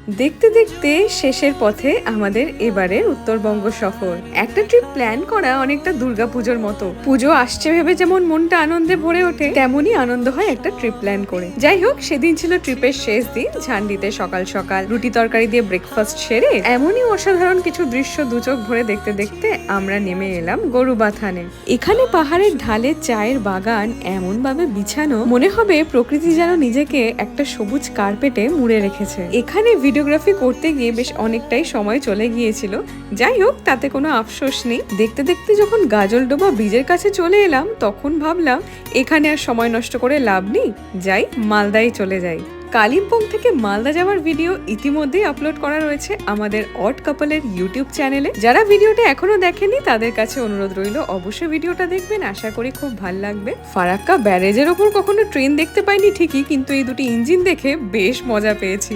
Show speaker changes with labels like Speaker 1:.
Speaker 1: দেখতে দেখতে শেষের পথে আমাদের এবারের উত্তরবঙ্গ সফর। একটা ট্রিপ প্ল্যান করা অনেকটা দুর্গাপুজোর মতো। পুজো আসছে ভেবে যেমন মনটা আনন্দে ভরে ওঠে, তেমনই আনন্দ হয় একটা ট্রিপ প্ল্যান করে। যাই হোক, সেদিন ছিল ট্রিপের শেষ দিন। ঝান্ডিতে সকাল সকাল রুটি তরকারি দিয়ে ব্রেকফাস্ট সেরে এমনই অসাধারণ কিছু দৃশ্য দুচোখ ভরে দেখতে দেখতে আমরা নেমে এলাম গরুবাথানে। এখানে পাহাড়ের ঢালে চায়ের বাগান এমন ভাবে বিছানো, মনে হবে প্রকৃতি যেন নিজেকে একটা সবুজ কার্পেটে মুড়ে রেখেছে। এখানে ভিডিওগ্রাফি করতে গিয়ে বেশ অনেকটাই সময় চলে গিয়েছিল। যাই হোক, তাতে কোনো আফসোস নেই। দেখতে দেখতে যখন গাজলডোবা ব্রিজের কাছে চলে এলাম, তখন ভাবলাম এখানে আর সময় নষ্ট করে লাভ নেই, যাই মালদায় চলে যাই। কালিম্পং থেকে মালদা যাওয়ার ভিডিও ইতিমধ্যেই আপলোড করা রয়েছে আমাদের অড কাপলের ইউটিউব চ্যানেলে। যারা ভিডিওটা এখনো দেখেনি তাদের কাছে অনুরোধ রইল, অবশ্যই ভিডিওটা দেখবেন, আশা করি খুব ভালো লাগবে। ফারাক্কা ব্যারেজের ওপর কখনো ট্রেন দেখতে পাইনি ঠিকই, কিন্তু এই দুটি ইঞ্জিন দেখে বেশ মজা পেয়েছি।